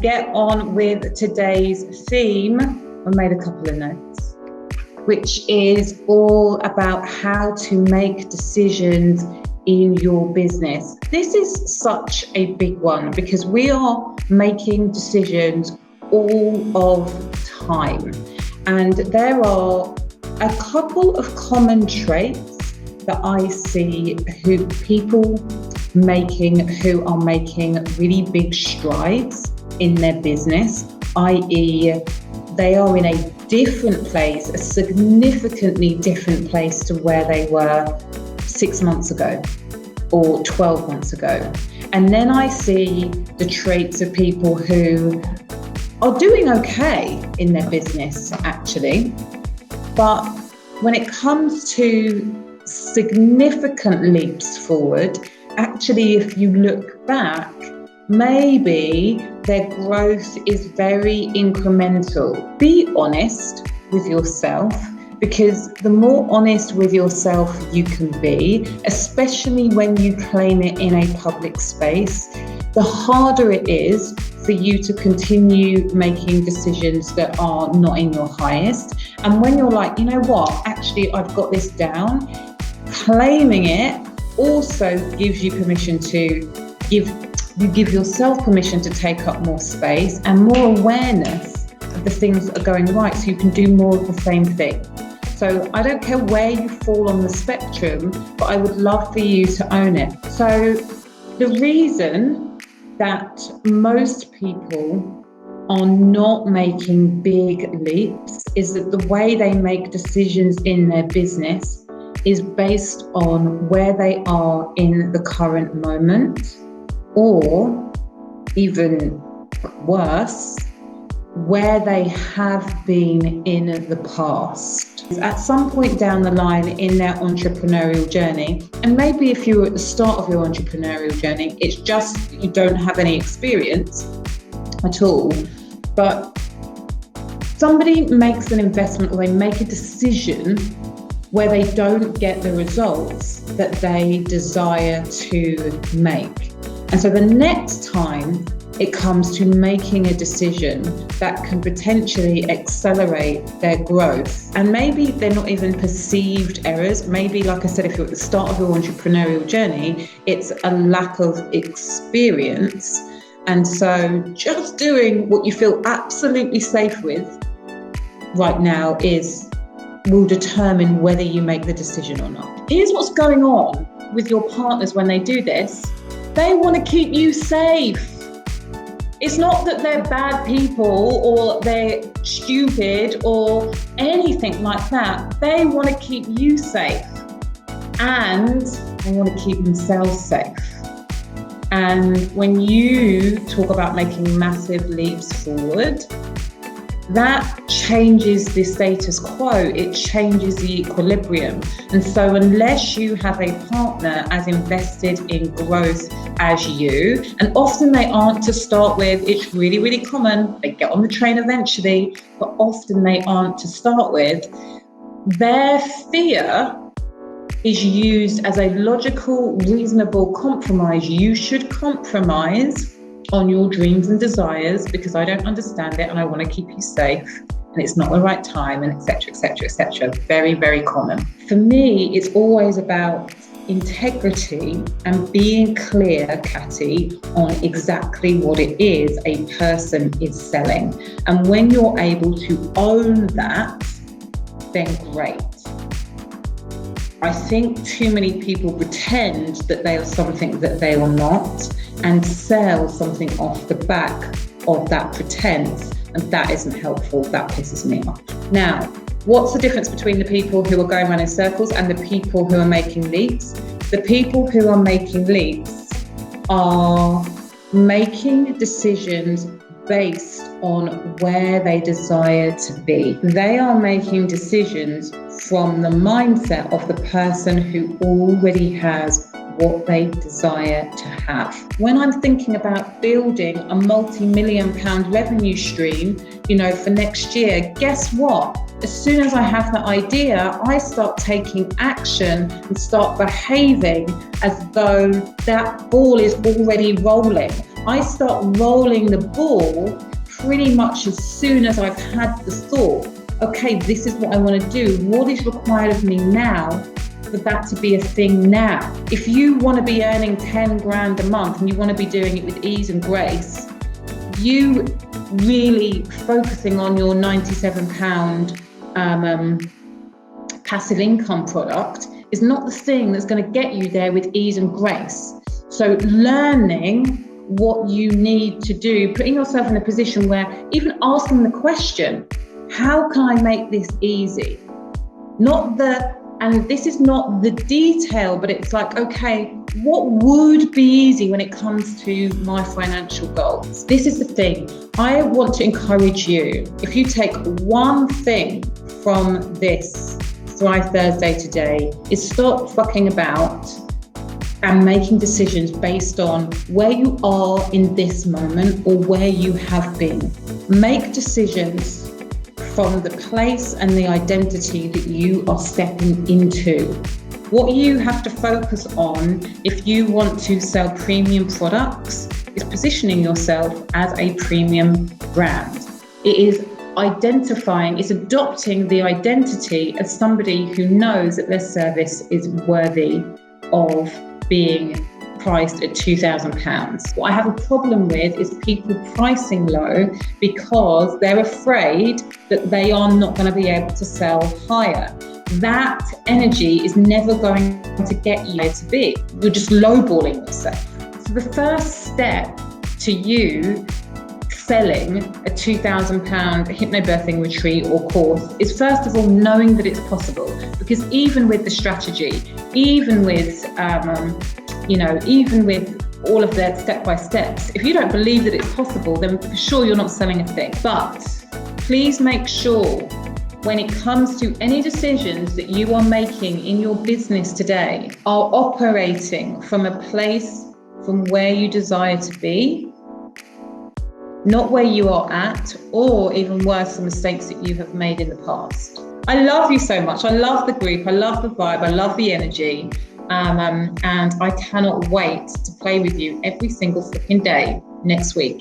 Get on with today's theme. I made a couple of notes, which is all about how to make decisions in your business. This is such a big one because we are making decisions all of the time. And there are a couple of common traits that I see who are making really big strides in their business, i.e. they are in a different place, a significantly different place to where they were 6 months ago or 12 months ago. And then I see the traits of people who are doing okay in their business actually, but when it comes to significant leaps forward, actually if you look back, maybe their growth is very incremental. Be honest with yourself, because the more honest with yourself you can be, especially when you claim it in a public space, the harder it is for you to continue making decisions that are not in your highest. And when you're like, you know what, actually I've got this down, claiming it also gives you permission to give yourself permission to take up more space and more awareness of the things that are going right, so you can do more of the same thing. So I don't care where you fall on the spectrum, but I would love for you to own it. So the reason that most people are not making big leaps is that the way they make decisions in their business is based on where they are in the current moment, or even worse, where they have been in the past. At some point down the line in their entrepreneurial journey, and maybe if you're at the start of your entrepreneurial journey, it's just you don't have any experience at all, but somebody makes an investment or they make a decision where they don't get the results that they desire to make. And so the next time it comes to making a decision that can potentially accelerate their growth, and maybe they're not even perceived errors, maybe, like I said, if you're at the start of your entrepreneurial journey, it's a lack of experience. And so just doing what you feel absolutely safe with right now will determine whether you make the decision or not. Here's what's going on with your partners when they do this. They want to keep you safe. It's not that they're bad people or they're stupid or anything like that. They want to keep you safe and they want to keep themselves safe. And when you talk about making massive leaps forward, that changes the status quo, it changes the equilibrium. And so unless you have a partner as invested in growth as you, and often they aren't to start with, it's really, really common, they get on the train eventually, but often they aren't to start with, their fear is used as a logical, reasonable compromise. You should compromise on your dreams and desires because I don't understand it and I want to keep you safe and it's not the right time, and etc, etc, etc. Very, very common. For me, it's always about integrity and being clear, Catty, on exactly what it is a person is selling. And when you're able to own that, then great. I think too many people pretend that they are something that they are not and sell something off the back of that pretense, and that isn't helpful. That pisses me off. Now, what's the difference between the people who are going around in circles and the people who are making leaps? The people who are making leaps are making decisions based on where they desire to be. They are making decisions from the mindset of the person who already has what they desire to have. When I'm thinking about building a multi-million pound revenue stream, for next year, guess what? As soon as I have that idea, I start taking action and start behaving as though that ball is already rolling. I start rolling the ball pretty much as soon as I've had the thought, okay, this is what I want to do. What is required of me now for that to be a thing now? If you want to be earning 10 grand a month and you want to be doing it with ease and grace, you really focusing on your £97 passive income product is not the thing that's going to get you there with ease and grace. So learning what you need to do, putting yourself in a position where even asking the question, how can I make this easy? And this is not the detail, but it's like, okay, what would be easy when it comes to my financial goals? This is the thing. I want to encourage you, if you take one thing from this Thrive Thursday today, is stop fucking about and making decisions based on where you are in this moment or where you have been. Make decisions from the place and the identity that you are stepping into. What you have to focus on if you want to sell premium products is positioning yourself as a premium brand. It is identifying, it's adopting the identity as somebody who knows that their service is worthy of being priced at £2,000. What I have a problem with is people pricing low because they're afraid that they are not going to be able to sell higher. That energy is never going to get you where to be. You're just lowballing yourself. So the first step to you selling a £2,000 hypnobirthing retreat or course is first of all knowing that it's possible. Because even with the strategy, even with even with all of their step-by-steps, if you don't believe that it's possible, then for sure you're not selling a thing. But please make sure when it comes to any decisions that you are making in your business today are operating from a place from where you desire to be, not where you are at, or even worse, the mistakes that you have made in the past. I love you so much. I love the group. I love the vibe. I love the energy. And I cannot wait to play with you every single freaking day next week.